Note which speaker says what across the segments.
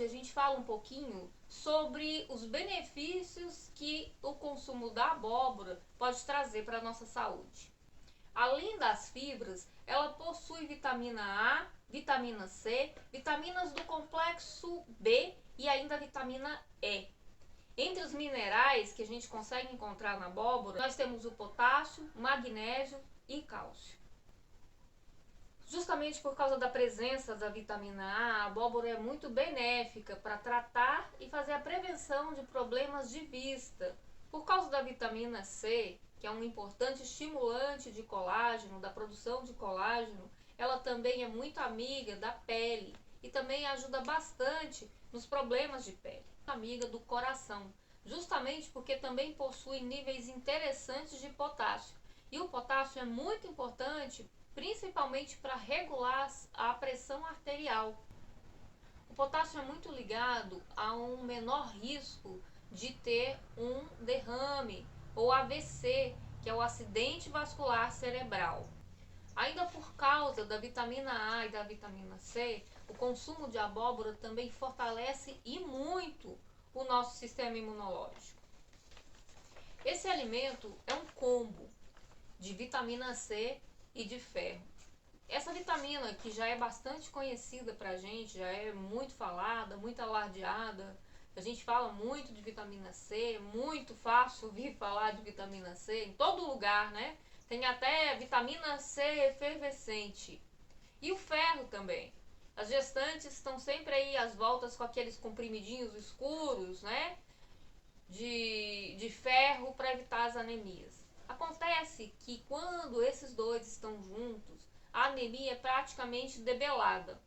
Speaker 1: hoje a gente fala um pouquinho sobre os benefícios que o consumo da abóbora pode trazer para a nossa saúde. Além das fibras, ela possui vitamina A, vitamina C, vitaminas do complexo B e ainda vitamina E. Entre os minerais que a gente consegue encontrar na abóbora, nós temos o potássio, magnésio e cálcio. Justamente por causa da presença da vitamina A, a abóbora é muito benéfica para tratar e fazer a prevenção de problemas de vista. Por causa da vitamina C, que é um importante estimulante de colágeno, da produção de colágeno, ela também é muito amiga da pele e também ajuda bastante nos problemas de pele. Amiga do coração, justamente porque também possui níveis interessantes de potássio. E o potássio é muito importante principalmente para regular a pressão arterial. O potássio é muito ligado a um menor risco de ter um derrame ou AVC, que é o acidente vascular cerebral. Ainda por causa da vitamina A e da vitamina C, o consumo de abóbora também fortalece e muito o nosso sistema imunológico. Esse alimento é um combo de vitamina C e de ferro. Essa vitamina, que já é bastante conhecida pra gente, já é muito falada, muito alardeada, a gente fala muito de vitamina C, muito fácil ouvir falar de vitamina C em todo lugar, né? Tem até vitamina C efervescente. E o ferro também. As gestantes estão sempre aí às voltas com aqueles comprimidinhos escuros, né? De ferro para evitar as anemias. Acontece que quando esses dois estão juntos, a anemia é praticamente debelada.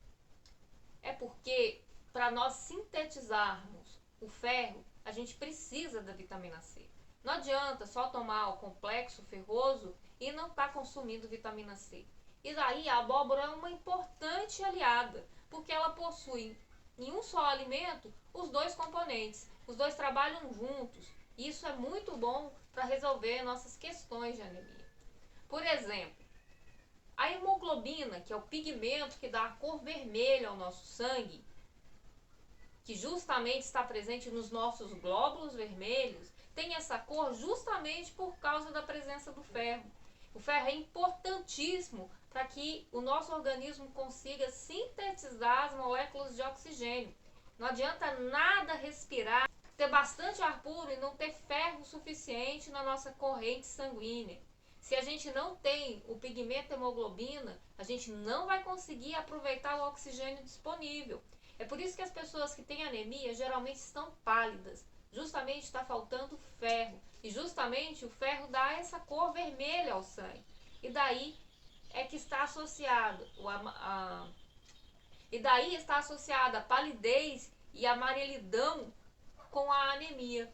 Speaker 1: É porque para nós sintetizarmos o ferro, a gente precisa da vitamina C. Não adianta só tomar o complexo ferroso e não estar consumindo vitamina C. E daí a abóbora é uma importante aliada, porque ela possui em um só alimento os dois componentes. Os dois trabalham juntos. E isso é muito bom para resolver nossas questões de anemia. Por exemplo, a hemoglobina, que é o pigmento que dá a cor vermelha ao nosso sangue, que justamente está presente nos nossos glóbulos vermelhos, tem essa cor justamente por causa da presença do ferro. O ferro é importantíssimo para que o nosso organismo consiga sintetizar as moléculas de oxigênio. Não adianta nada respirar, ter bastante ar puro e não ter ferro suficiente na nossa corrente sanguínea. Se a gente não tem o pigmento hemoglobina, a gente não vai conseguir aproveitar o oxigênio disponível. É por isso que as pessoas que têm anemia geralmente estão pálidas. Justamente está faltando ferro. E justamente o ferro dá essa cor vermelha ao sangue. E daí é que está associado a palidez e a amarelidão com a anemia.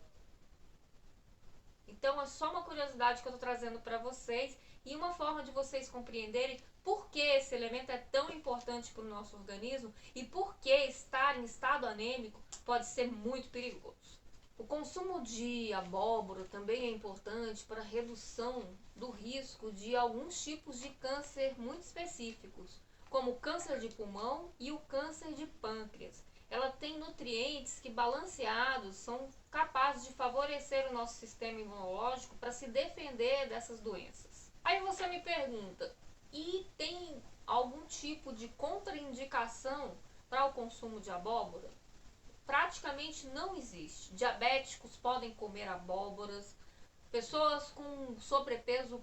Speaker 1: Então é só uma curiosidade que eu estou trazendo para vocês e uma forma de vocês compreenderem por que esse elemento é tão importante para o nosso organismo e por que estar em estado anêmico pode ser muito perigoso. O consumo de abóbora também é importante para a redução do risco de alguns tipos de câncer muito específicos, como o câncer de pulmão e o câncer de pâncreas. Ela tem nutrientes que, balanceados, são capazes de favorecer o nosso sistema imunológico para se defender dessas doenças. Aí você me pergunta, e tem algum tipo de contraindicação para o consumo de abóbora? Praticamente não existe. Diabéticos podem comer abóboras, pessoas com sobrepeso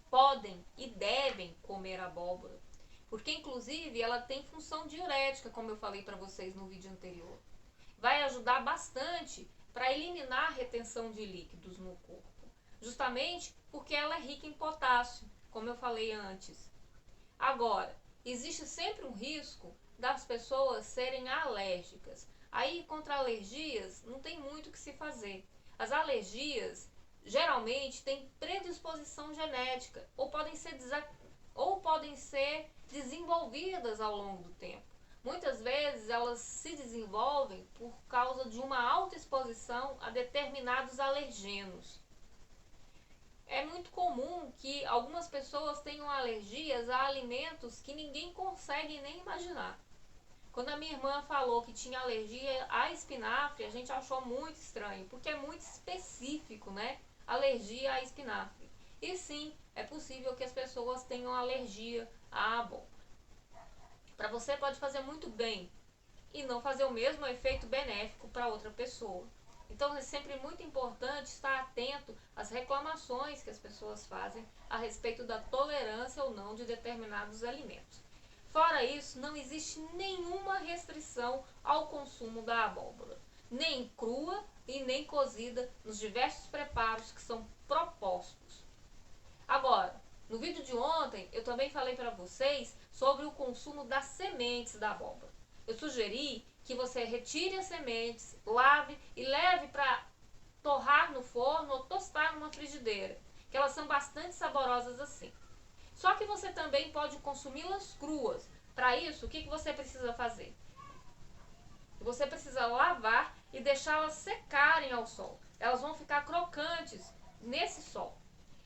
Speaker 1: podem e devem comer abóbora, porque inclusive ela tem função diurética, como eu falei para vocês no vídeo anterior. Vai ajudar bastante para eliminar a retenção de líquidos no corpo, justamente porque ela é rica em potássio, como eu falei antes. Agora, existe sempre um risco das pessoas serem alérgicas. Aí, contra alergias, não tem muito o que se fazer. As alergias geralmente têm predisposição genética ou podem ser desenvolvidas ao longo do tempo. Muitas vezes elas se desenvolvem por causa de uma alta exposição a determinados alergenos. É muito comum que algumas pessoas tenham alergias a alimentos que ninguém consegue nem imaginar. Quando a minha irmã falou que tinha alergia a espinafre, a gente achou muito estranho, porque é muito específico, né? Alergia a espinafre. E sim, é possível que as pessoas tenham alergia à abóbora. Para você pode fazer muito bem e não fazer o mesmo efeito benéfico para outra pessoa. Então é sempre muito importante estar atento às reclamações que as pessoas fazem a respeito da tolerância ou não de determinados alimentos. Fora isso, não existe nenhuma restrição ao consumo da abóbora, nem crua e nem cozida nos diversos preparos que são propostos. Agora, no vídeo de ontem eu também falei para vocês sobre o consumo das sementes da abóbora. Eu sugeri que você retire as sementes, lave e leve para torrar no forno ou tostar numa frigideira, que elas são bastante saborosas assim. Só que você também pode consumi-las cruas. Para isso, o que você precisa fazer? Você precisa lavar e deixá-las secarem ao sol. Elas vão ficar crocantes nesse sol.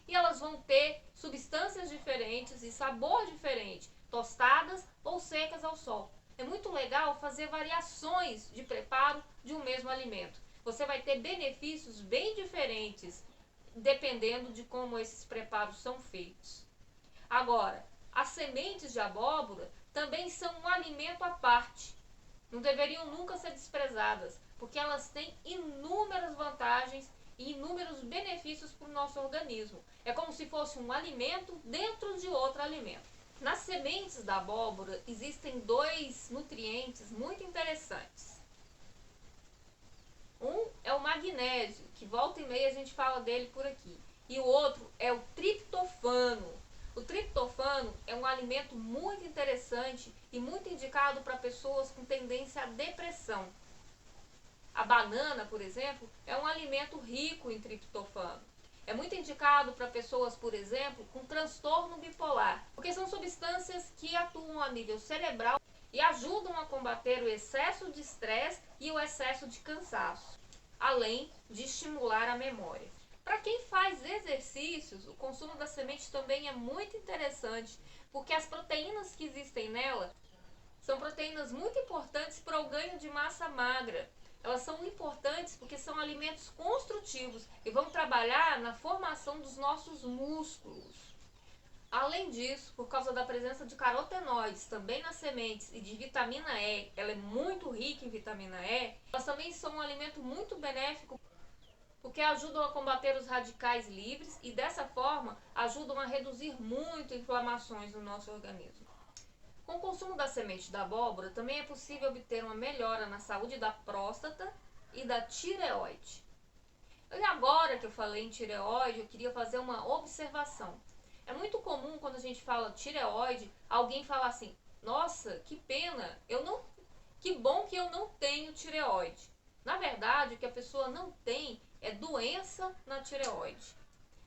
Speaker 1: E elas vão ter substâncias diferentes e sabor diferente, tostadas ou secas ao sol. É muito legal fazer variações de preparo de um mesmo alimento. Você vai ter benefícios bem diferentes, dependendo de como esses preparos são feitos. Agora, as sementes de abóbora também são um alimento à parte. Não deveriam nunca ser desprezadas, porque elas têm inúmeras vantagens e inúmeros benefícios para o nosso organismo. É como se fosse um alimento dentro de outro alimento. Nas sementes da abóbora existem dois nutrientes muito interessantes. Um é o magnésio, que volta e meia a gente fala dele por aqui. E o outro é o triptofano. O triptofano é um alimento muito interessante e muito indicado para pessoas com tendência à depressão. A banana, por exemplo, é um alimento rico em triptofano. É muito indicado para pessoas, por exemplo, com transtorno bipolar, porque são substâncias que atuam a nível cerebral e ajudam a combater o excesso de estresse e o excesso de cansaço, além de estimular a memória. Para quem faz exercícios, o consumo da semente também é muito interessante, porque as proteínas que existem nela são proteínas muito importantes para o ganho de massa magra. Elas são importantes porque são alimentos construtivos e vão trabalhar na formação dos nossos músculos. Além disso, por causa da presença de carotenoides também nas sementes e de vitamina E, ela é muito rica em vitamina E, elas também são um alimento muito benéfico porque ajudam a combater os radicais livres e dessa forma ajudam a reduzir muito inflamações no nosso organismo. Com o consumo da semente da abóbora, também é possível obter uma melhora na saúde da próstata e da tireoide. E agora que eu falei em tireoide, eu queria fazer uma observação. É muito comum quando a gente fala tireoide, alguém falar assim: nossa, que pena, que bom que eu não tenho tireoide. Na verdade, o que a pessoa não tem é doença na tireoide.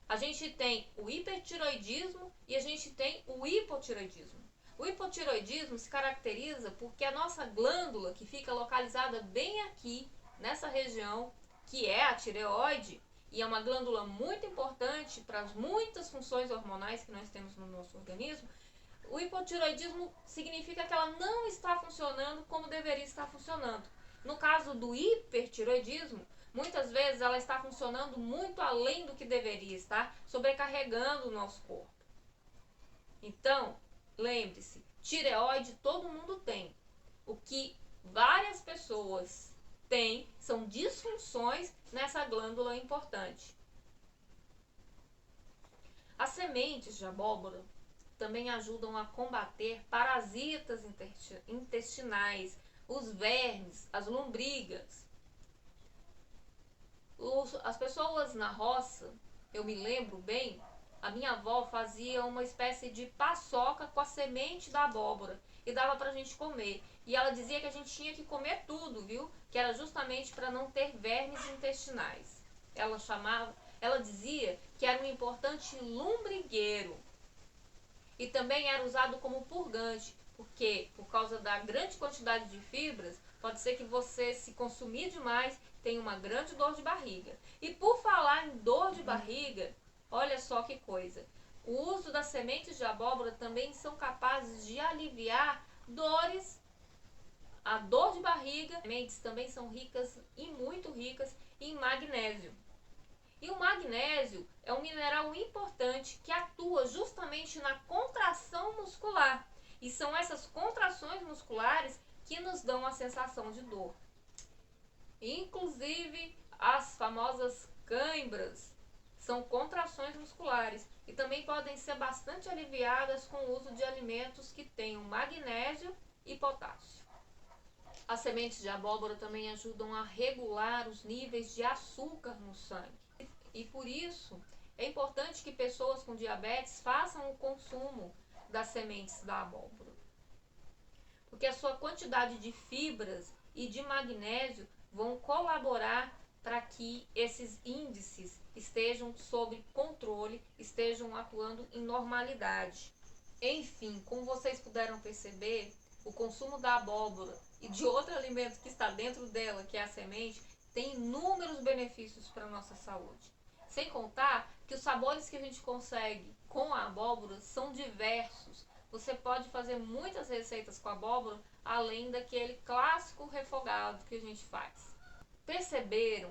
Speaker 1: A gente tem o hipertireoidismo e a gente tem o hipotireoidismo. O hipotireoidismo se caracteriza porque a nossa glândula, que fica localizada bem aqui, nessa região, que é a tireoide, e é uma glândula muito importante para as muitas funções hormonais que nós temos no nosso organismo, o hipotireoidismo significa que ela não está funcionando como deveria estar funcionando. No caso do hipertireoidismo, muitas vezes ela está funcionando muito além do que deveria estar, sobrecarregando o nosso corpo. Então, lembre-se, tireoide todo mundo tem. O que várias pessoas têm são disfunções nessa glândula importante. As sementes de abóbora também ajudam a combater parasitas intestinais, os vermes, as lombrigas. As pessoas na roça, eu me lembro bem, a minha avó fazia uma espécie de paçoca com a semente da abóbora e dava pra gente comer. E ela dizia que a gente tinha que comer tudo, viu? Que era justamente para não ter vermes intestinais. Ela dizia que era um importante lombrigueiro. E também era usado como purgante, porque por causa da grande quantidade de fibras, pode ser que você, se consumir demais, tenha uma grande dor de barriga. E por falar em dor de barriga, olha só que coisa. O uso das sementes de abóbora também são capazes de aliviar dores a dor de barriga. As sementes também são ricas e muito ricas em magnésio. E o magnésio é um mineral importante que atua justamente na contração muscular. E são essas contrações musculares que nos dão a sensação de dor. Inclusive, as famosas cãibras são contrações musculares e também podem ser bastante aliviadas com o uso de alimentos que tenham magnésio e potássio. As sementes de abóbora também ajudam a regular os níveis de açúcar no sangue. E por isso é importante que pessoas com diabetes façam o consumo das sementes da abóbora, porque a sua quantidade de fibras e de magnésio vão colaborar para que esses índices estejam sob controle, estejam atuando em normalidade. Enfim, como vocês puderam perceber, o consumo da abóbora e de outro alimento que está dentro dela, que é a semente, tem inúmeros benefícios para a nossa saúde. Sem contar que os sabores que a gente consegue com a abóbora são diversos. Você pode fazer muitas receitas com a abóbora, além daquele clássico refogado que a gente faz. Perceberam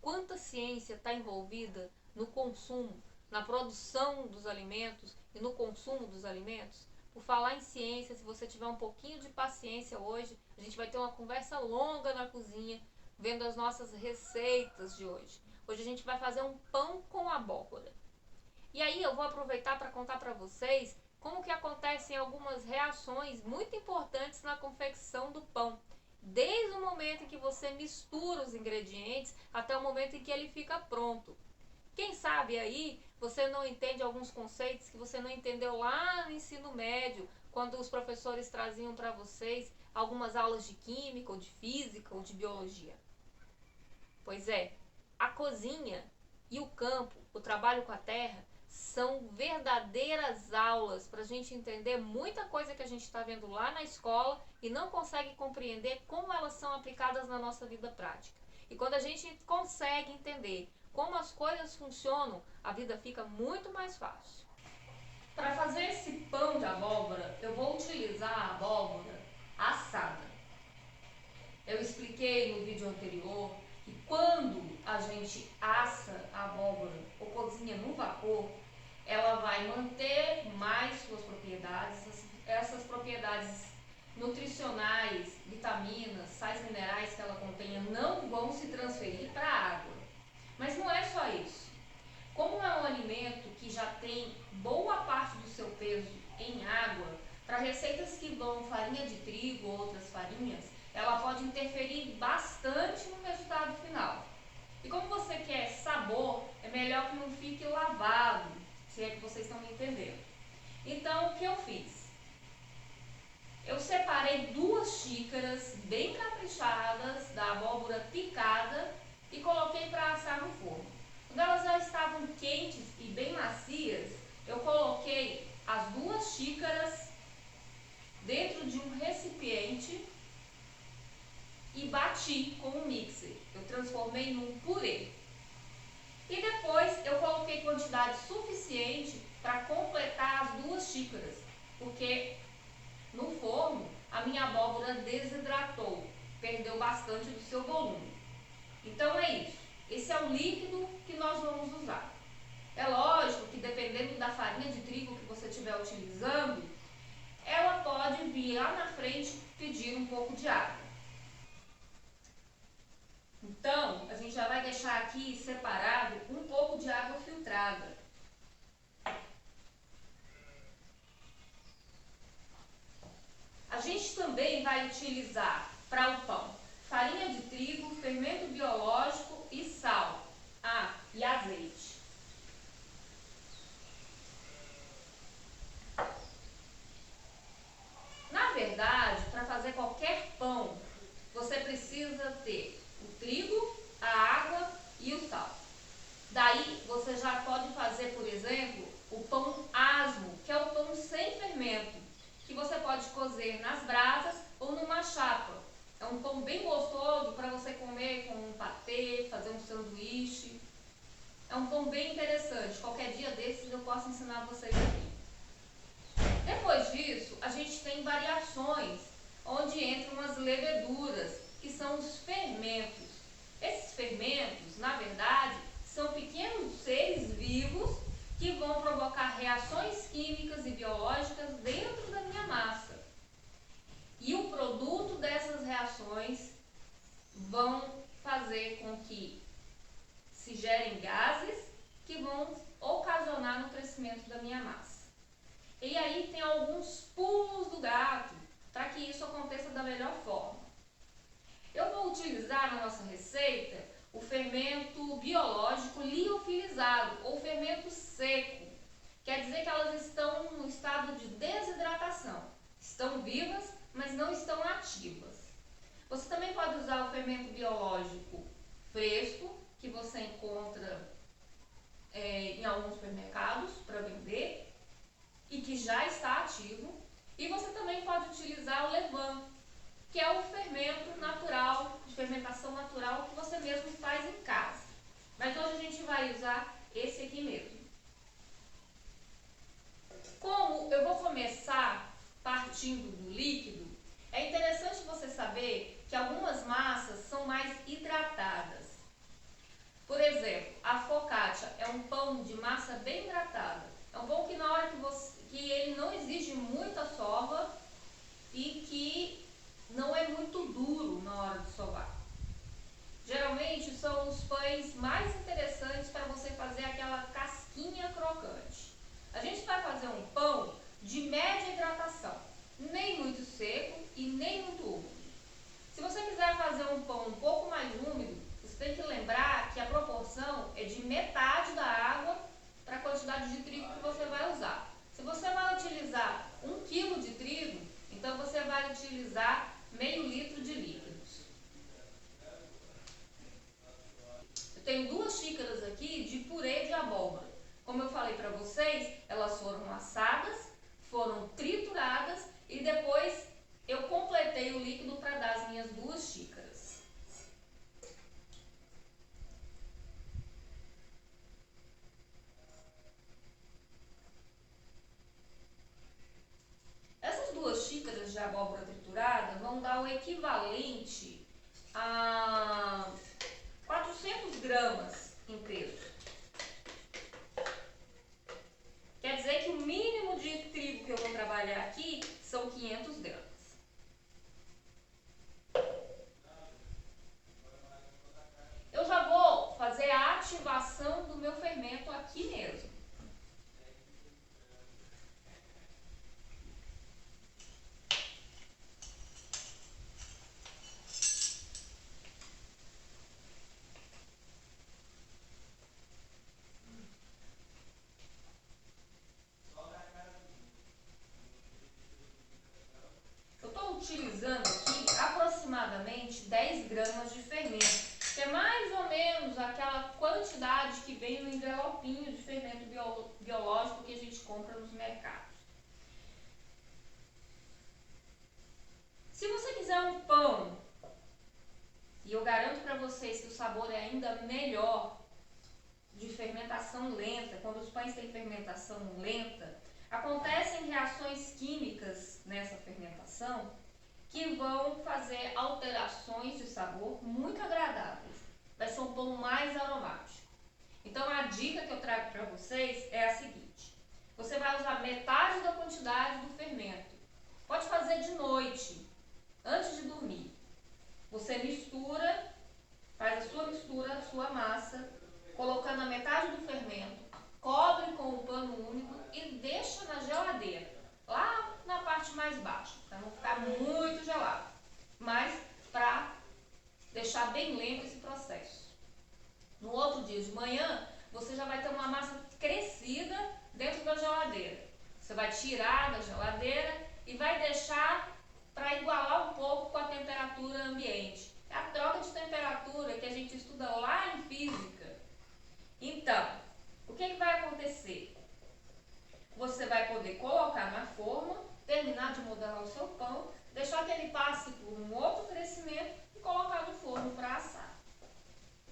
Speaker 1: quanta ciência está envolvida no consumo, na produção dos alimentos e no consumo dos alimentos? Por falar em ciência, se você tiver um pouquinho de paciência hoje, a gente vai ter uma conversa longa na cozinha, vendo as nossas receitas de hoje. Hoje a gente vai fazer um pão com abóbora. E aí eu vou aproveitar para contar para vocês como que acontecem algumas reações muito importantes na confecção do pão. Desde o momento em que você mistura os ingredientes até o momento em que ele fica pronto. Quem sabe aí você não entende alguns conceitos que você não entendeu lá no ensino médio, quando os professores traziam para vocês algumas aulas de química, ou de física, ou de biologia. Pois é, a cozinha e o campo, o trabalho com a terra, são verdadeiras aulas para a gente entender muita coisa que a gente está vendo lá na escola e não consegue compreender como elas são aplicadas na nossa vida prática. E quando a gente consegue entender como as coisas funcionam, a vida fica muito mais fácil. Para fazer esse pão de abóbora, eu vou utilizar a abóbora assada. Eu expliquei no vídeo anterior que quando a gente assa a abóbora ou cozinha no vapor, ela vai manter mais suas propriedades, essas propriedades nutricionais, vitaminas, sais minerais que ela contenha não vão se transferir para a água. Mas não é só isso. Como é um alimento que já tem boa parte do seu peso em água, para receitas que vão farinha de trigo ou outras farinhas, ela pode interferir bastante no resultado final. E como você quer sabor, é melhor que não fique lavado, se é que vocês estão me entendendo. Então, o que eu fiz? Eu separei 2 xícaras bem caprichadas da abóbora picada e coloquei para assar no forno. Quando elas já estavam quentes e bem macias, eu coloquei as 2 xícaras dentro de um recipiente e bati com um mixer. Eu transformei num purê. E depois eu coloquei quantidade suficiente para completar as 2 xícaras, porque no forno a minha abóbora desidratou, perdeu bastante do seu volume. Então é isso. Esse é o líquido que nós vamos usar. É lógico que dependendo da farinha de trigo que você estiver utilizando, ela pode vir lá na frente pedir um pouco de água. Então, a gente já vai deixar aqui separado um pouco de água filtrada. A gente também vai utilizar para o pão farinha de trigo, fermento biológico e sal. E azeite. Na verdade, para fazer qualquer pão, você precisa ter o trigo, a água e o sal. Daí você já pode fazer, por exemplo, o pão asmo, que é o pão sem fermento, que você pode cozer nas brasas ou numa chapa. É um pão bem gostoso para você comer com um patê, fazer um sanduíche. É um pão bem interessante. Qualquer dia desses eu posso ensinar vocês aqui. Depois disso, a gente tem variações onde entram as leveduras, que são os fermentos. Esses fermentos, na verdade, são pequenos seres vivos que vão provocar reações químicas e biológicas dentro da minha massa. E o produto dessas reações vão fazer com que se gerem gases que vão ocasionar no crescimento da minha massa. E aí tem alguns pulos do gato para que isso aconteça da melhor forma. Eu vou utilizar na nossa receita o fermento biológico liofilizado ou fermento seco. Quer dizer que elas estão no estado de desidratação. Estão vivas, mas não estão ativas. Você também pode usar o fermento biológico fresco, que você encontra em alguns supermercados para vender e que já está ativo. E você também pode utilizar o levain, que é o fermento natural, de fermentação natural que você mesmo faz em casa. Mas hoje a gente vai usar esse aqui mesmo. Como eu vou começar partindo do líquido, é interessante você saber que algumas massas são mais hidratadas. Por exemplo, a focaccia é um pão de massa bem hidratada. É um pão que na hora que ele não exige muita sova e que não é muito duro na hora de sovar. Geralmente são os pães mais interessantes para você fazer aquela casquinha crocante. A gente vai fazer um pão de média hidratação, nem muito seco e nem muito úmido. Se você quiser fazer um pão um pouco mais úmido, você tem que lembrar que a proporção é de metade da água para a quantidade de trigo que você vai usar. Se você vai utilizar 1 kg de trigo, então você vai utilizar meio litro de líquidos. Eu tenho 2 xícaras aqui de purê de abóbora. Como eu falei para vocês, elas foram assadas, foram trituradas e depois eu completei o líquido para dar as minhas 2 xícaras. Essas 2 xícaras de abóbora triturada vão dar o equivalente a 400 gramas em peso. Quer dizer que o mínimo de trigo que eu vou trabalhar aqui são 500 gramas. Eu já vou fazer a ativação do meu fermento aqui mesmo. Utilizando aqui aproximadamente 10 gramas de fermento, que é mais ou menos aquela quantidade que vem no envelopinho de fermento biológico que a gente compra nos mercados. Se você quiser um pão, e eu garanto para vocês que o sabor é ainda melhor de fermentação lenta, quando os pães têm fermentação lenta, acontecem reações químicas nessa fermentação que vão fazer alterações de sabor muito agradáveis. Vai ser um pão mais aromático. Então a dica que eu trago para vocês é a seguinte: você vai usar metade da quantidade do fermento. Pode fazer de noite, antes de dormir. Você mistura, faz a sua mistura, a sua massa, colocando a metade do fermento, cobre com um pano úmido e deixa na geladeira, lá na parte mais baixa, para não ficar muito gelado, mas para deixar bem lento esse processo. No outro dia de manhã, você já vai ter uma massa crescida dentro da geladeira. Você vai tirar da geladeira e vai deixar para igualar um pouco com a temperatura ambiente. É a troca de temperatura que a gente estuda lá em física. Então, o que vai acontecer? Você vai poder colocar na forma, terminar de modelar o seu pão, deixar que ele passe por um outro crescimento e colocar no forno para assar.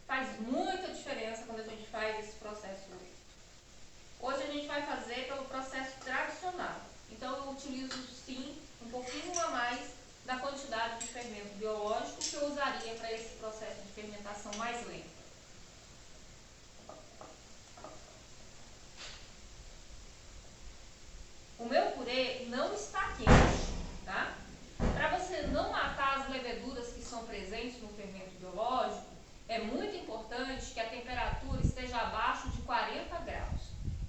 Speaker 1: Faz muita diferença quando a gente faz esse processo hoje. Hoje a gente vai fazer pelo processo tradicional. Então eu utilizo sim um pouquinho a mais da torna esse processo de fermentação mais lento. O meu purê não está quente, tá? Para você não matar as leveduras que são presentes no fermento biológico, é muito importante que a temperatura esteja abaixo de 40 graus,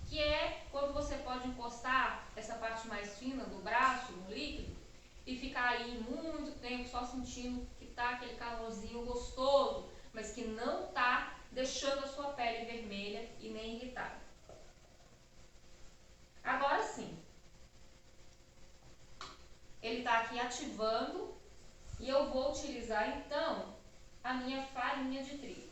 Speaker 1: que é quando você pode encostar essa parte mais fina do braço no líquido e ficar ali muito tempo só sentindo que tá aquele calorzinho gostoso, mas que não tá deixando a sua pele vermelha e nem irritada. Agora sim, ele está aqui ativando e eu vou utilizar então a minha farinha de trigo.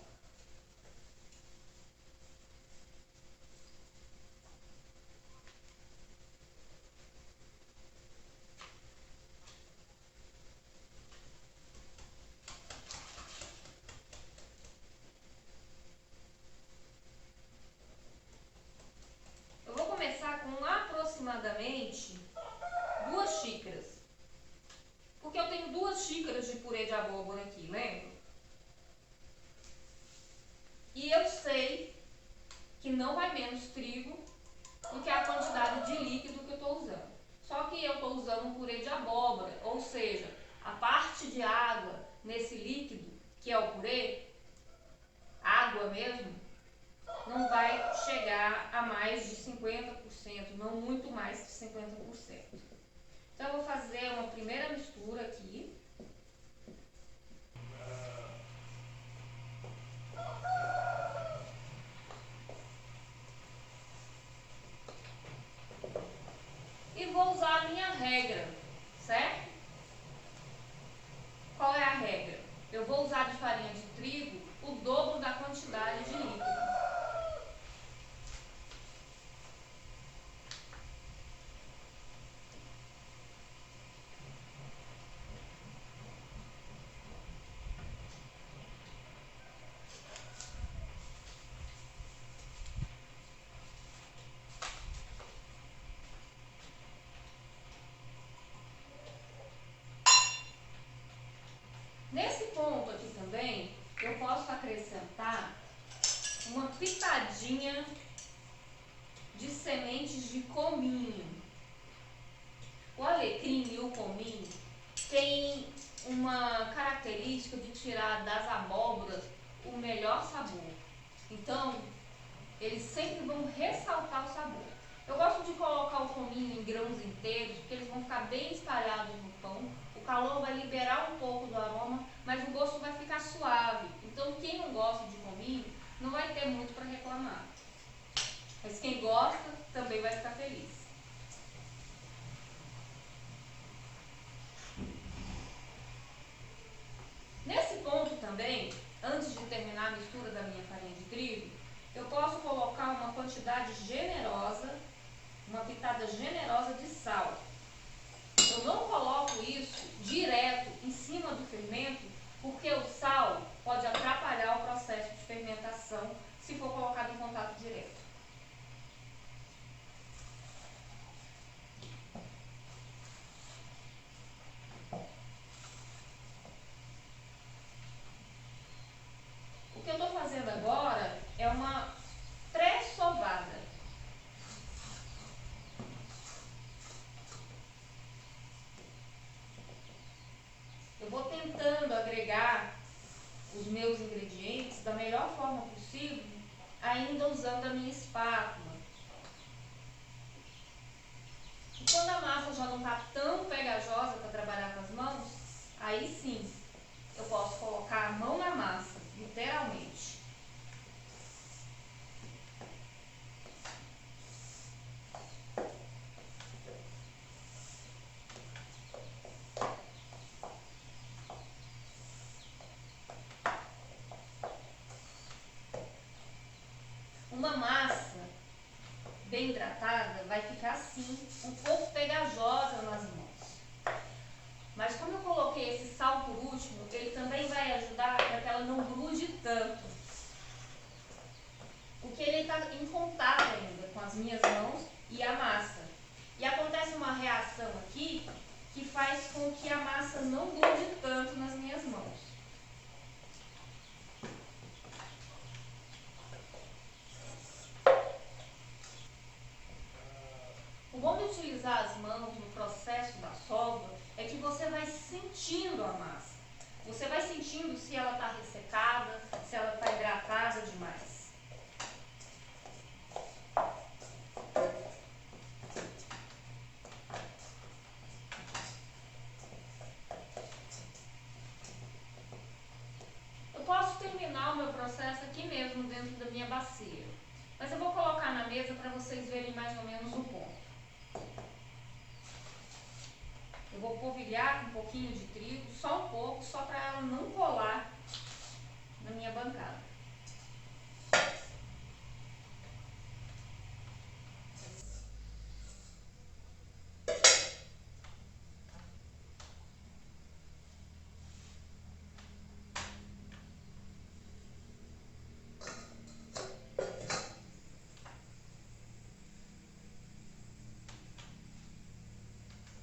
Speaker 1: Eu vou começar com aproximadamente 2 xícaras. Porque eu tenho 2 xícaras de purê de abóbora aqui, lembra? E eu sei que não vai menos trigo do que a quantidade de líquido que eu estou usando. Só que eu estou usando um purê de abóbora, ou seja, a parte de água nesse líquido, que é o purê, água mesmo, não vai chegar a mais de 50%, não muito mais de 50%. Então eu vou fazer uma primeira mistura aqui. E vou usar a minha regra, certo? Qual é a regra? Eu vou usar de farinha de trigo o dobro da quantidade de líquido. Nesse ponto aqui também, eu posso acrescentar uma pitadinha de sementes de cominho. O alecrim e o cominho têm uma característica de tirar das abóboras o melhor sabor. Então, eles sempre vão ressaltar o sabor. Eu gosto de colocar o cominho em grãos inteiros, porque eles vão ficar bem espalhados no pão. O calor vai liberar um pouco do aroma, mas o gosto vai ficar suave. Então, quem não gosta de cominho não vai ter muito para reclamar. Mas quem gosta também vai ficar feliz. Nesse ponto também, antes de terminar a mistura da minha farinha de trigo, eu posso colocar uma quantidade generosa, uma pitada generosa de sal. Eu não coloco isso direto em cima do fermento, porque o sal pode atrapalhar o processo de fermentação se for colocado em contato direto. O que eu estou fazendo agora é uma pré-sovada. Eu vou tentando agregar os meus ingredientes da melhor forma possível, ainda usando a minha espátula. E quando a massa já não está tão pegajosa para trabalhar com as mãos, aí sim eu posso colocar a mão na massa, literalmente. Uma massa bem hidratada vai ficar assim, um pouco pegajosa nas mãos. Mas como eu coloquei esse sal por último, ele também vai ajudar para que ela não grude tanto. Porque ele está em contato ainda com as minhas mãos e a massa. E acontece uma reação aqui que faz com que a massa não grude tanto nas minhas mãos. usar as mãos no processo da solda é que você vai sentindo a massa. Você vai sentindo se ela está ressecada, se ela está hidratada demais. Eu posso terminar o meu processo aqui mesmo dentro da minha bacia, mas eu vou colocar na mesa para vocês verem mais ou menos o ponto. Eu vou polvilhar com um pouquinho de trigo, só um pouco, só para ela não colar na minha bancada.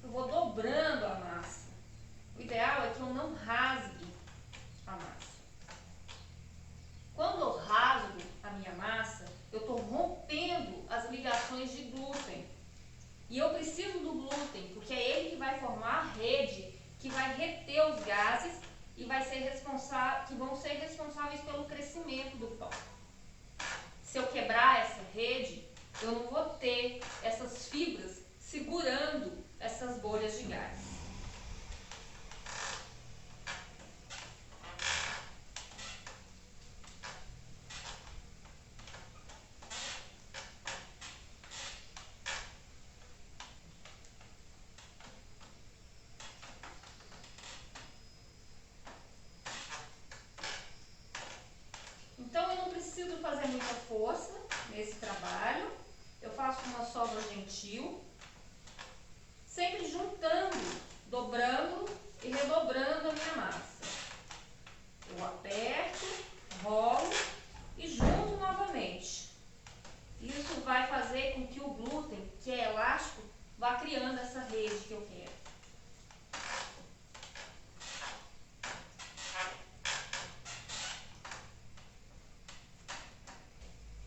Speaker 1: Eu vou dobrando a massa. O ideal é que eu não rasgue a massa. Quando eu rasgo a minha massa, eu estou rompendo as ligações de glúten. E eu preciso do glúten, porque é ele que vai formar a rede, que vai reter os gases e que vão ser responsáveis pelo crescimento do pão. Se eu quebrar essa rede, eu não vou ter essas fibras segurando essas bolhas de gás. Então eu não preciso fazer muita força nesse trabalho. Eu faço com uma solda gentil, sempre juntando, dobrando e redobrando a minha massa. Eu aperto, rolo e junto novamente. Isso vai fazer com que o glúten, que é elástico, vá criando essa rede que eu quero.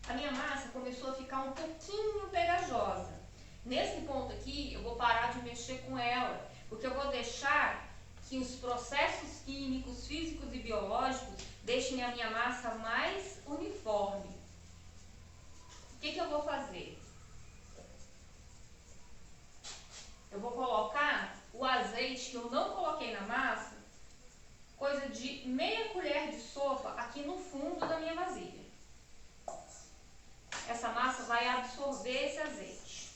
Speaker 1: A minha massa começou a ficar um pouquinho pegajosa. Nesse ponto aqui, eu vou parar de mexer com ela, porque eu vou deixar que os processos químicos, físicos e biológicos deixem a minha massa mais uniforme. O que eu vou fazer? Eu vou colocar o azeite que eu não coloquei na massa, coisa de meia colher de sopa aqui no fundo da minha vasilha. Essa massa vai absorver esse azeite.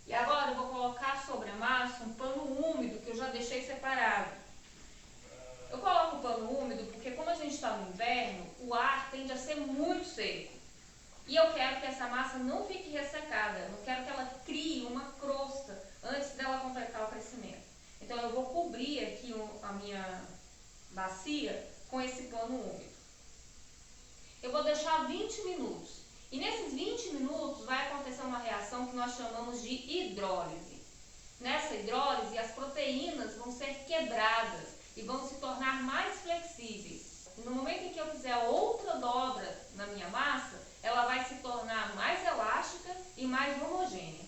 Speaker 1: E agora eu vou colocar sobre a massa um pano úmido que eu já deixei separado. Eu coloco o pano úmido porque como a gente está no inverno, o ar tende a ser muito seco. E eu quero que essa massa não fique ressecada, eu não quero que ela crie uma crosta antes dela completar o crescimento. Então eu vou cobrir aqui a minha bacia com esse pano úmido. Eu vou deixar 20 minutos. E nesses 20 minutos vai acontecer uma reação que nós chamamos de hidrólise. Nessa hidrólise as proteínas vão ser quebradas e vão se tornar mais flexíveis. E no momento em que eu fizer outra dobra na minha massa, ela vai se tornar mais elástica e mais homogênea.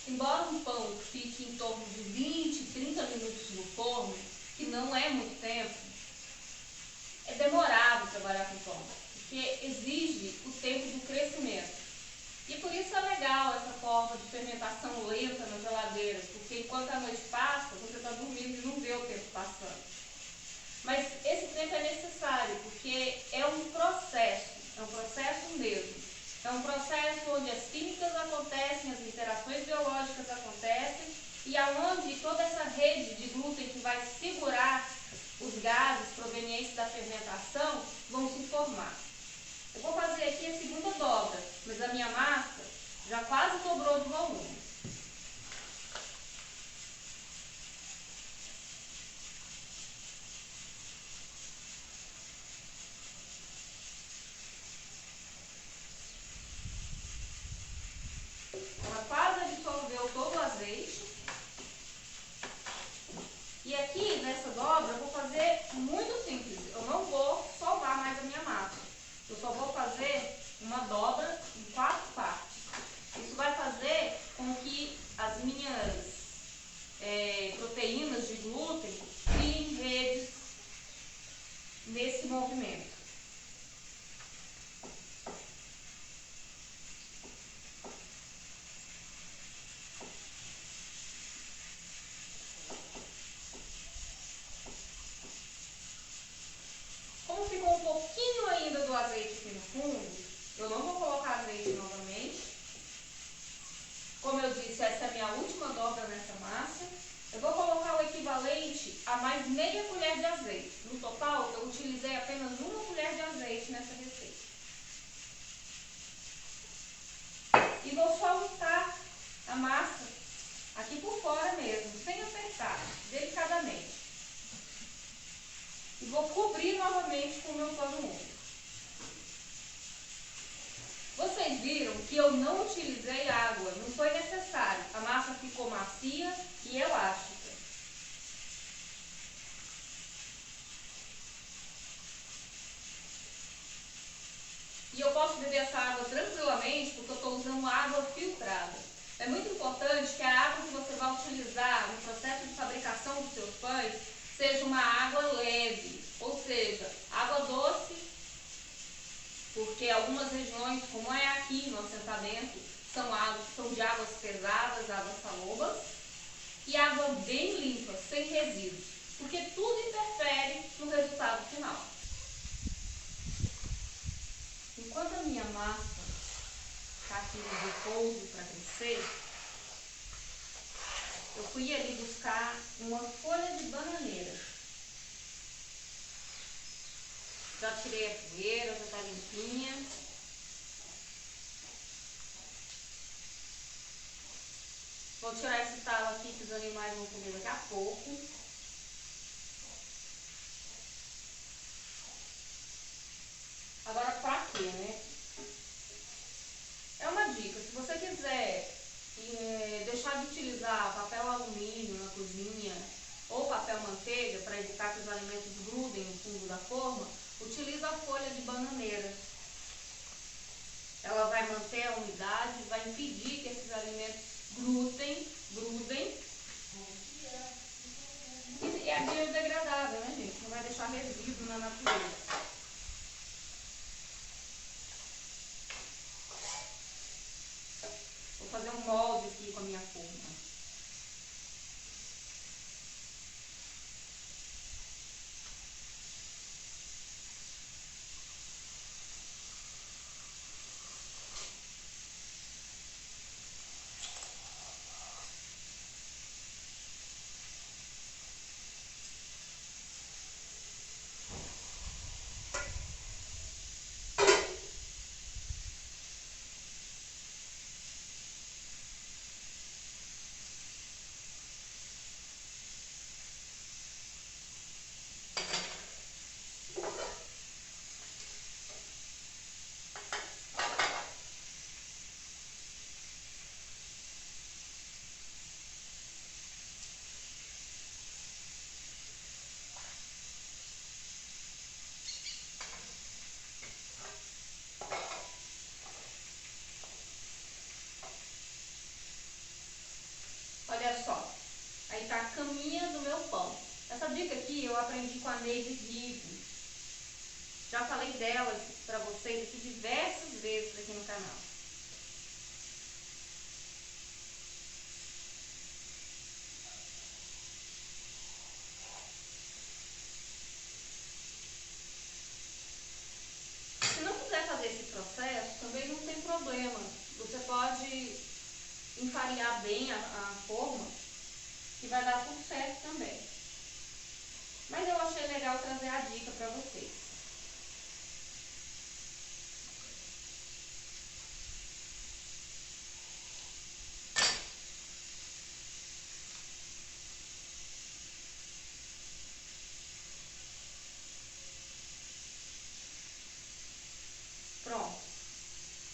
Speaker 1: Embora um pão fique em torno de 20, 30 minutos no forno, que não é muito tempo, é demorado trabalhar com pão, porque exige o tempo do crescimento. E por isso é legal essa forma de fermentação lenta nas geladeiras, porque enquanto a noite passa, você está dormindo e não vê o tempo passando. Mas esse tempo é necessário, porque é um processo mesmo. É um processo onde as químicas acontecem, as interações biológicas acontecem e aonde toda essa rede de glúten que vai segurar os gases provenientes da fermentação vão se formar. Eu vou fazer aqui a segunda dobra, mas a minha massa já quase dobrou de volume. Ela quase absorveu todo o azeite. a massa aqui por fora mesmo, sem apertar, delicadamente. E vou cobrir novamente com o meu pano úmido. Vocês viram que eu não utilizei água, não foi necessário. A massa ficou macia e elástica. E eu posso beber essa água tranquilamente porque eu estou usando água filtrada. É muito importante que a água que você vai utilizar no processo de fabricação dos seus pães seja uma água leve, ou seja, água doce, porque algumas regiões, como é aqui no assentamento, são de águas pesadas, águas salobas, e água bem limpa, sem resíduos, porque tudo interfere no resultado final. Enquanto a minha massa está aqui no repouso para crescer, eu fui ali buscar uma folha de bananeira. Já tirei a poeira, já está limpinha. Vou tirar esse talo aqui que os animais vão comer daqui a pouco. Agora pra quê, né? É uma dica, se você quiser deixar de utilizar papel alumínio na cozinha ou papel manteiga para evitar que os alimentos grudem no fundo da forma, utiliza a folha de bananeira. Ela vai manter a umidade, vai impedir que esses alimentos grudem. E é biodegradável, né, gente? Não vai deixar resíduo na natureza. Vou fazer um molde aqui com a minha forma. Olha só, aí tá a caminha do meu pão. Essa dica aqui eu aprendi com a Neide Rigo. Já falei dela pra vocês aqui diversas vezes aqui no canal. Se não quiser fazer esse processo, também não tem problema. Você pode enfarinhar bem a forma, que vai dar tudo certo também. Mas eu achei legal trazer a dica pra vocês. Pronto.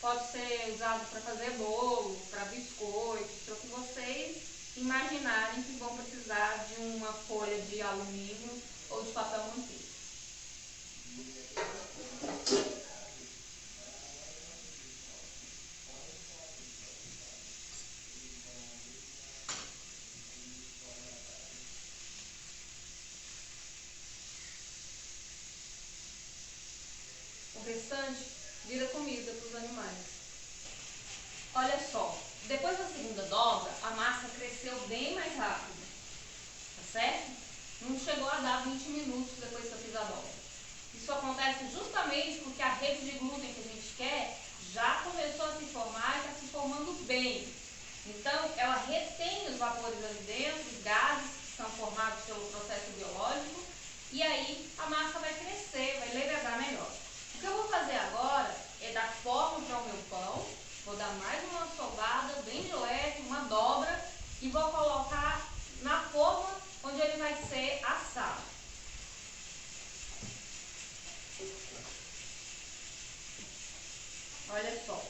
Speaker 1: Pode ser usado para fazer bolo, para biscoitos, para o que vocês imaginarem que vão precisar de uma folha de alumínio ou de papel manteiga. O restante vira comida para os animais. Olha só, depois da segunda dobra, a massa cresceu bem mais rápido, tá certo? Não chegou a dar 20 minutos depois que eu fiz a dobra. Isso acontece justamente porque a rede de glúten que a gente quer já começou a se formar e está se formando bem. Então, ela retém os vapores ali dentro, os gases que são formados pelo processo biológico, e aí a massa vai crescer, vai levedar melhor. O que eu vou fazer agora é dar forma para o meu pão, vou dar mais uma sovada bem de leve, uma dobra. e vou colocar na forma onde ele vai ser assado. Olha só,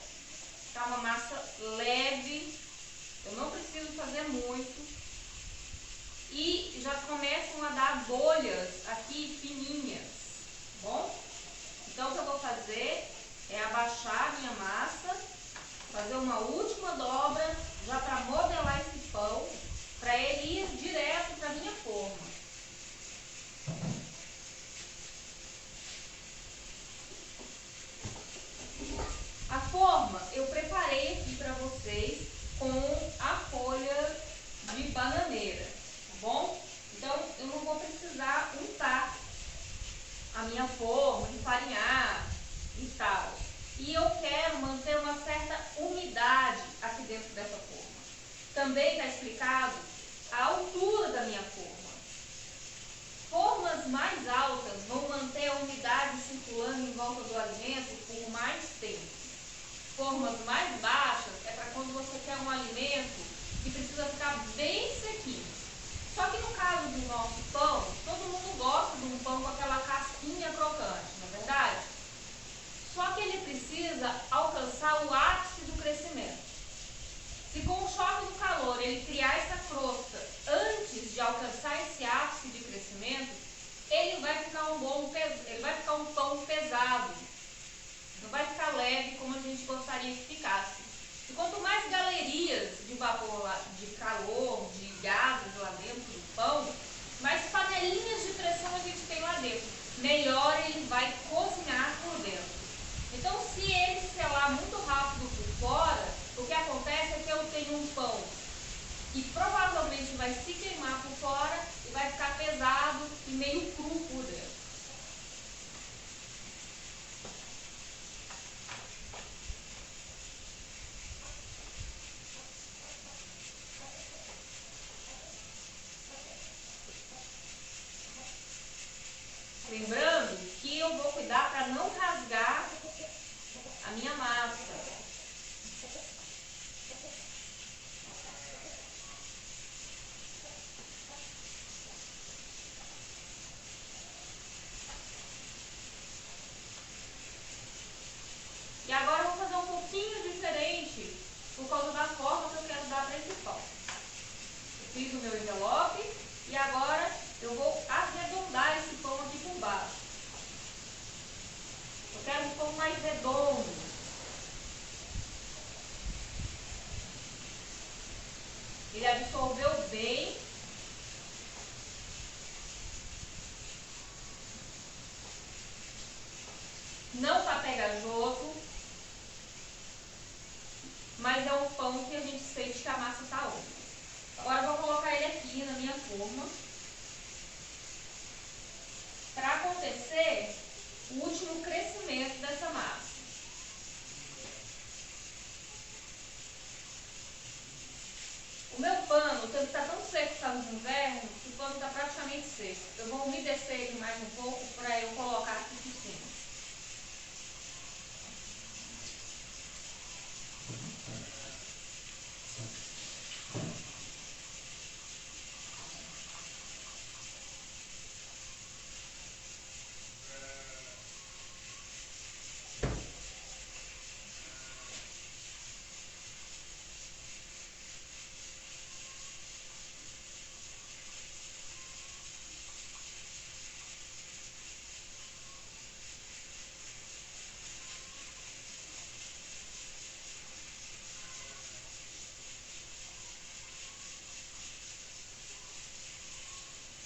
Speaker 1: tá uma massa leve, eu não preciso fazer muito. E já começam a dar bolhas aqui fininhas, tá bom? Então o que eu vou fazer é abaixar a minha massa, fazer uma última dobra, já para modelar esse pão, para ele ir direto para a minha forma. A forma eu preparei aqui para vocês com a folha de bananeira, tá bom? Então eu não vou precisar untar a minha forma, enfarinhar e tal. E eu quero manter uma certa umidade aqui dentro dessa forma. Também está explicado a altura da minha forma. Formas mais altas vão manter a umidade circulando em volta do alimento por mais tempo. Formas mais baixas é para quando você quer um alimento que precisa ficar bem sequinho. Só que no caso do nosso pão, todo mundo gosta de um pão com aquela casquinha crocante, não é verdade? Só que ele precisa alcançar o ápice do crescimento. Se com o choque do calor ele criar essa crosta antes de alcançar esse ápice de crescimento, ele vai ficar um pão pesado. Não vai ficar leve como a gente gostaria que ficasse. E quanto mais galerias de vapor, de calor, de gases lá dentro do pão, mais panelinhas de pressão a gente tem lá dentro. Melhor ele vai cozinhar por dentro. Então, se ele selar muito rápido por fora, o que acontece é que eu tenho um pão que provavelmente vai se queimar por fora e vai ficar pesado e meio cru por dentro. Lembrando que eu vou cuidar para não rasgar a minha massa. E agora eu vou fazer um pouquinho diferente por causa da forma que eu quero dar para esse pão. Eu fiz o meu envelope e agora eu vou arredondar esse pão aqui por baixo. Eu quero um pão mais redondo. Ele absorveu bem. Não está pegajoso. Mas é um pão que a gente sente que a massa está úmida. Agora eu vou colocar ele aqui na minha forma. Para acontecer o último crescimento dessa massa. O meu pano, o tempo está tão seco que está no inverno, que o pano está praticamente seco. Eu vou umedecer ele mais um pouco para eu colocar aqui por cima.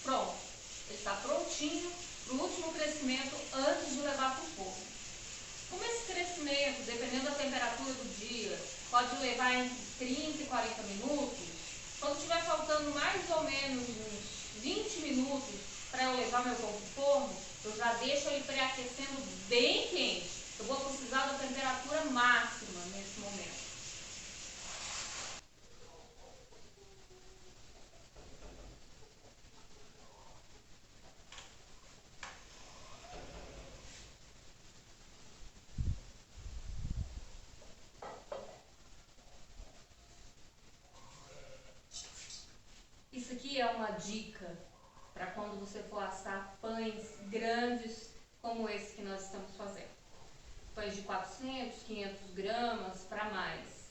Speaker 1: Pronto, ele está prontinho para o último crescimento antes de levar para o forno. Como esse crescimento, dependendo da temperatura do dia, pode levar entre 30 e 40 minutos, quando estiver faltando mais ou menos uns 20 minutos para eu levar meu pão para o forno, eu já deixo ele pré-aquecendo bem quente. Eu vou precisar da temperatura máxima nesse momento. dica para quando você for assar pães grandes como esse que nós estamos fazendo. Pães de 400, 500 gramas para mais.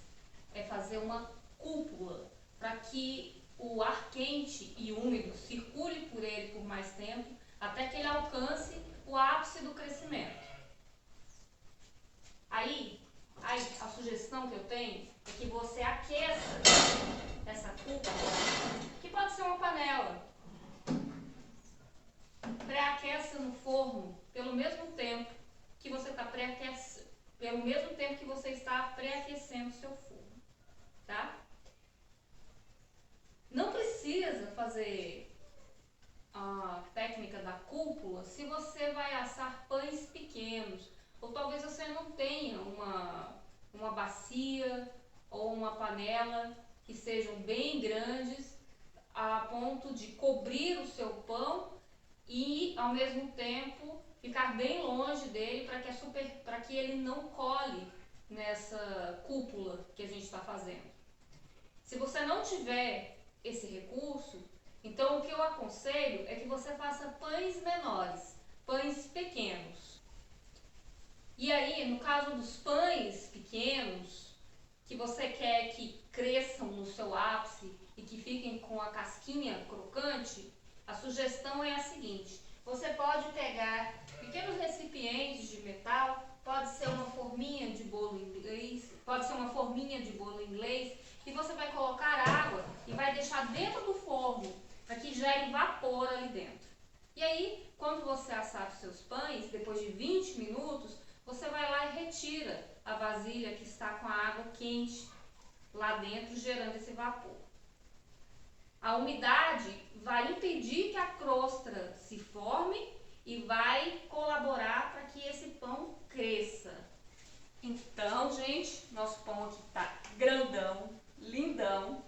Speaker 1: É fazer uma cúpula para que o ar quente e úmido circule por ele por mais tempo, até que ele alcance o ápice do crescimento. Aí, a sugestão que eu tenho é que você aqueça essa cúpula, que pode ser uma panela. Pré-aqueça no forno pelo mesmo tempo que você está pré-aquecendo o seu forno, tá? Não precisa fazer a técnica da cúpula se você vai assar pães pequenos, ou talvez você não tenha uma bacia ou uma panela que sejam bem grandes a ponto de cobrir o seu pão e ao mesmo tempo ficar bem longe dele para que ele não cole nessa cúpula que a gente está fazendo. Se você não tiver esse recurso, então o que eu aconselho é que você faça pães menores, pães pequenos. E aí, no caso dos pães pequenos, que você quer que cresçam no seu ápice e que fiquem com a casquinha crocante, a sugestão é a seguinte: você pode pegar pequenos recipientes de metal, pode ser uma forminha de bolo inglês, e você vai colocar água e vai deixar dentro do forno para que gere vapor ali dentro. E aí, quando você assar os seus pães, depois de 20 minutos, você vai lá e retira a vasilha que está com a água quente lá dentro, gerando esse vapor. A umidade vai impedir que a crosta se forme e vai colaborar para que esse pão cresça. Então, gente, nosso pão aqui tá grandão, lindão,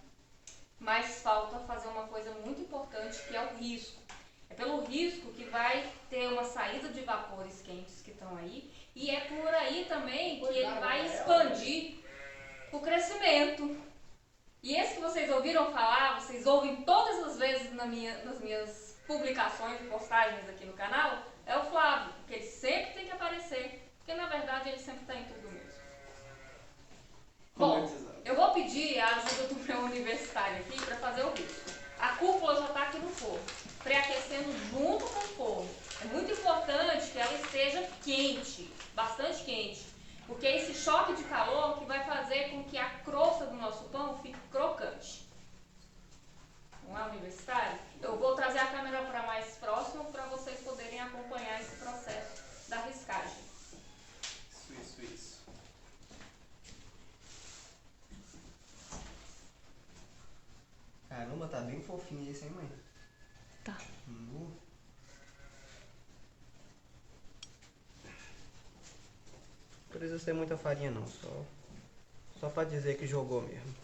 Speaker 1: mas falta fazer uma coisa muito importante, que é o risco. É pelo risco que vai ter uma saída de vapores quentes que estão aí, e é por aí também que ele vai expandir o crescimento. E esse que vocês ouviram falar, vocês ouvem todas as vezes nas minhas publicações e postagens aqui no canal, é o Flávio, porque ele sempre tem que aparecer, porque na verdade ele sempre está em tudo mesmo. Bom, eu vou pedir a ajuda do meu universitário aqui para fazer o risco. A cúpula já está aqui no forno, pré-aquecendo junto com o forno. É muito importante que ela esteja quente, bastante quente, porque é esse choque de calor que vai fazer com que a crosta do nosso pão fique crocante. Não é, universitário? Eu vou trazer a câmera para mais próximo para vocês poderem acompanhar esse processo da riscagem.
Speaker 2: Isso. Caramba, tá bem fofinho esse, hein, mãe?
Speaker 1: Tá.
Speaker 2: Não precisa ser muita farinha não, só pra dizer que jogou mesmo.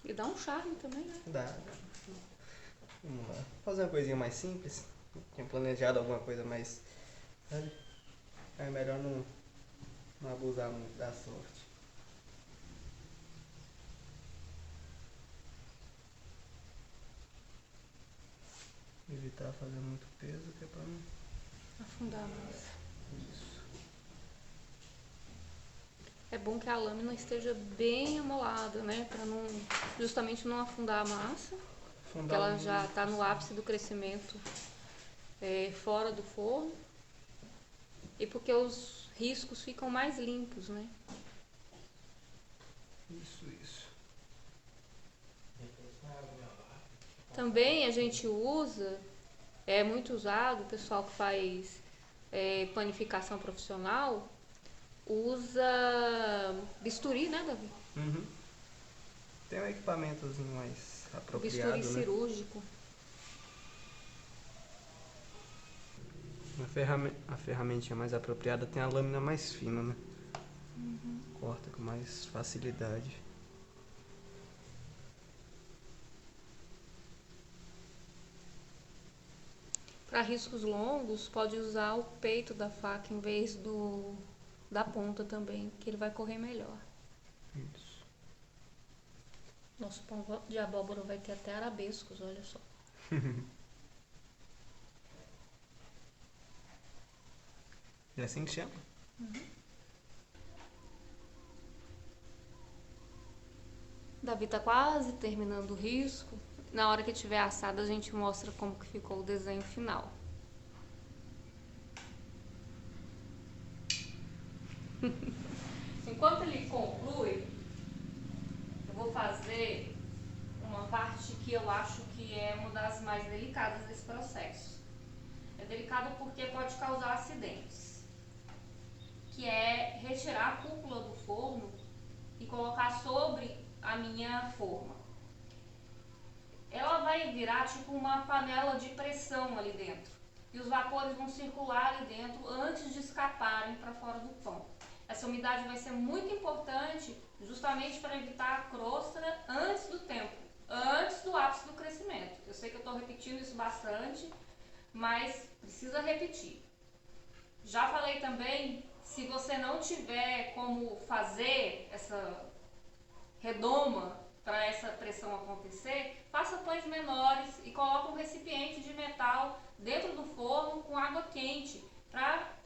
Speaker 1: E dá um charme também, né?
Speaker 2: Dá. Vamos lá. Fazer uma coisinha mais simples. Tinha planejado alguma coisa mais, sabe? É melhor não abusar muito da sorte. Evitar fazer muito peso, que é pra não...
Speaker 1: Afundar mais.
Speaker 2: Isso.
Speaker 1: É bom que a lâmina esteja bem amolada, né? Para justamente não afundar a massa. Porque ela já está no ápice do crescimento fora do forno. E porque os riscos ficam mais limpos, né?
Speaker 2: Isso.
Speaker 1: Também a gente usa, é muito usado, o pessoal que faz panificação profissional, usa bisturi, né, Davi?
Speaker 2: Uhum. Tem um equipamentozinho mais apropriado,
Speaker 1: Bisturi
Speaker 2: né?
Speaker 1: cirúrgico.
Speaker 2: A ferramentinha mais apropriada tem a lâmina mais fina, né? Uhum. Corta com mais facilidade.
Speaker 1: Para riscos longos, pode usar o peito da faca em vez da ponta também, que ele vai correr melhor.
Speaker 2: Isso.
Speaker 1: Nosso pão de abóbora vai ter até arabescos, olha só.
Speaker 2: É assim que chama?
Speaker 1: Davi tá quase terminando o risco. Na hora que tiver assado, a gente mostra como que ficou o desenho final. Enquanto ele conclui, eu vou fazer uma parte que eu acho que é uma das mais delicadas desse processo. É delicado porque pode causar acidentes, que é retirar a cúpula do forno e colocar sobre a minha forma. Ela vai virar tipo uma panela de pressão ali dentro e os vapores vão circular ali dentro antes de escaparem para fora do pão. Essa umidade vai ser muito importante justamente para evitar a crosta antes do tempo, antes do ápice do crescimento. Eu sei que eu estou repetindo isso bastante, mas precisa repetir. Já falei também, se você não tiver como fazer essa redoma para essa pressão acontecer, faça pães menores e coloque um recipiente de metal dentro do forno com água quente para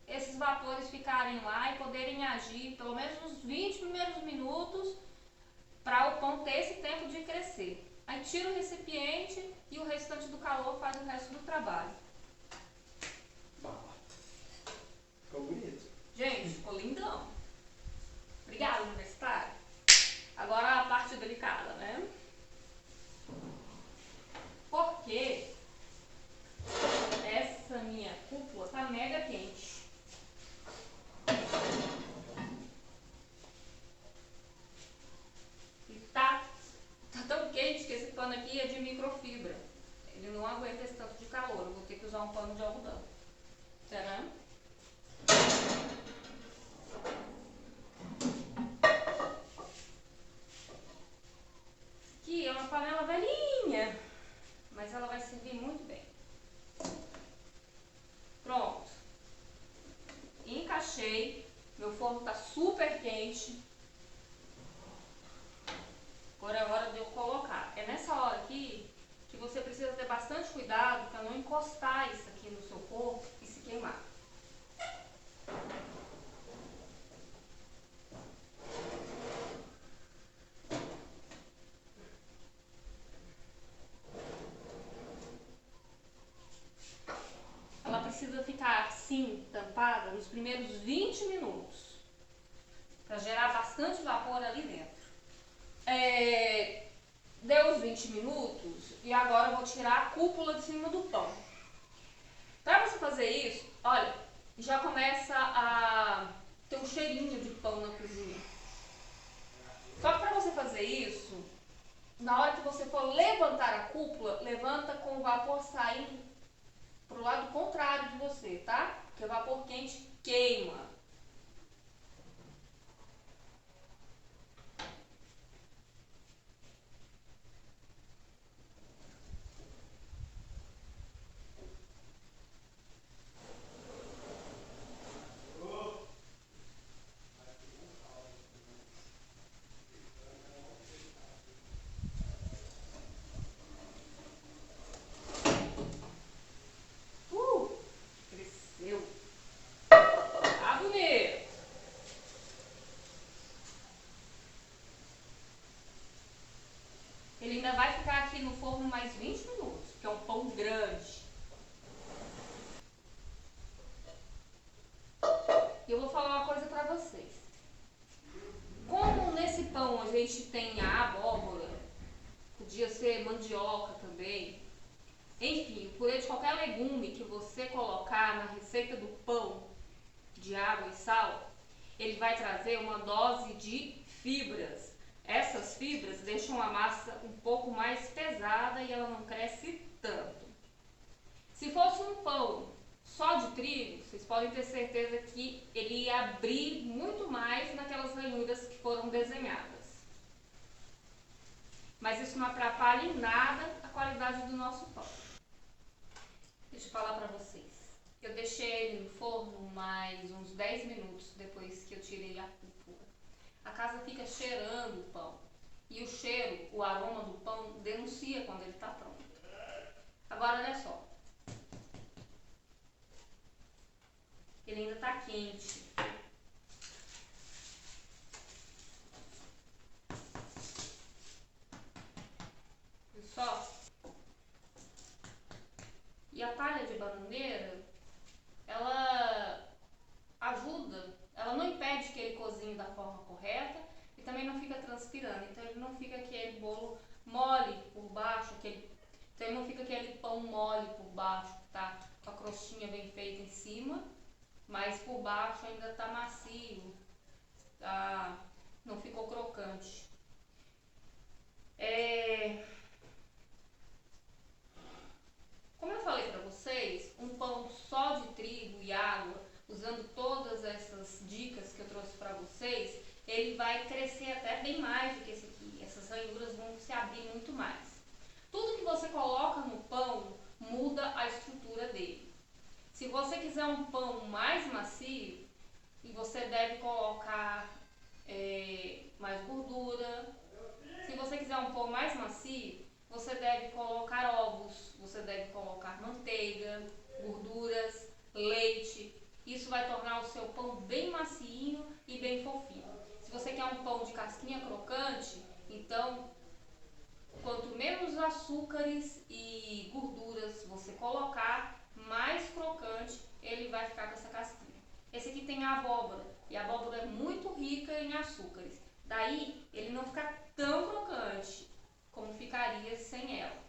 Speaker 1: esses vapores ficarem lá e poderem agir pelo menos uns 20 primeiros minutos para o pão ter esse tempo de crescer. Aí tira o recipiente e o restante do calor faz o resto do trabalho.
Speaker 2: Ficou bonito.
Speaker 1: Gente, ficou lindão. Obrigada, universitário. Agora a parte delicada, né? Porque essa minha cúpula tá mega quente. E tá tão quente que esse pano aqui é de microfibra. Ele não aguenta esse tanto de calor. Eu vou ter que usar um pano de algodão. Será? Aqui é uma panela velhinha, mas ela vai servir muito bem. Pronto. Encaixei. Meu forno tá super quente. Agora é a hora de eu colocar. É nessa hora aqui que você precisa ter bastante cuidado para não encostar isso aqui no seu forno e se queimar. Ela precisa ficar assim, tampada, nos primeiros 20 minutos, para gerar bastante vapor ali dentro. Deu os 20 minutos e agora eu vou tirar a cúpula de cima do pão. Para você fazer isso, olha, já começa a ter um cheirinho de pão na cozinha. Só que para você fazer isso, na hora que você for levantar a cúpula, levanta com o vapor saindo pro lado contrário de você, tá? Porque o vapor quente queima. Cresceu. Tá bonito. Ele ainda vai ficar aqui no forno mais 20 minutos, porque é um pão grande. E eu vou falar uma coisa pra vocês. Como nesse pão a gente tem a abóbora, podia ser mandioca também, enfim, purê de qualquer legume que você colocar na receita do pão de água e sal, ele vai trazer uma dose de fibras. Essas fibras deixam a massa um pouco mais pesada e ela não cresce tanto. Se fosse um pão só de trigo, vocês podem ter certeza que ele ia abrir muito mais naquelas ranhuras que foram desenhadas. Mas isso não atrapalha em nada a qualidade do nosso pão. Deixa eu falar pra vocês. Eu deixei ele no forno mais uns 10 minutos depois que eu tirei a cúpula. A casa fica cheirando o pão. E o cheiro, o aroma do pão denuncia quando ele está pronto. Agora olha só. Ele ainda tá quente. Viu só? E a palha de bananeira, ela ajuda, ela não impede que ele cozinhe da forma correta e também não fica transpirando. Então ele não fica aquele bolo mole por baixo, então ele não fica aquele pão mole por baixo, tá? Com a crostinha bem feita em cima, mas por baixo ainda tá macio, tá? Não ficou crocante. Como eu falei pra vocês, um pão só de trigo e água, usando todas essas dicas que eu trouxe pra vocês, ele vai crescer até bem mais do que esse aqui. Essas ranhuras vão se abrir muito mais. Tudo que você coloca no pão muda a estrutura dele. Se você quiser um pão mais macio, você deve colocar mais gordura. Se você quiser um pão mais macio, você deve colocar ovos, você deve colocar manteiga, gorduras, leite. Isso vai tornar o seu pão bem macio e bem fofinho. Se você quer um pão de casquinha crocante, então quanto menos açúcares e gorduras você colocar, mais crocante ele vai ficar com essa casquinha. Esse aqui tem a abóbora, e a abóbora é muito rica em açúcares. Daí ele não fica tão crocante como ficaria sem ela.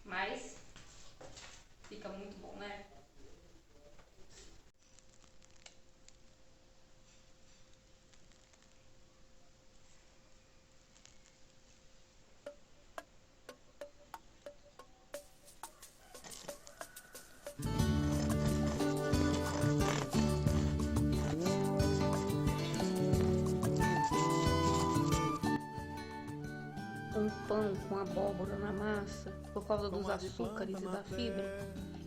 Speaker 1: Mas fica muito bom, né? Um pão com abóbora na massa, por causa dos açúcares e da fibra,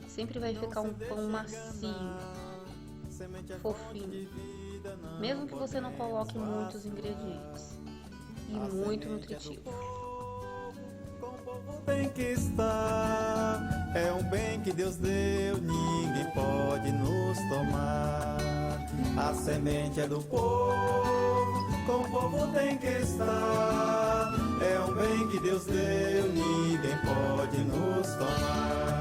Speaker 1: sempre vai ficar um pão macio, fofinho, mesmo que você não coloque muitos ingredientes, e muito nutritivo.
Speaker 3: Com o povo tem que estar, é um bem que Deus deu, ninguém pode nos tomar. A semente é do povo, com o povo tem que estar, é um bem que Deus deu, ninguém pode nos tomar.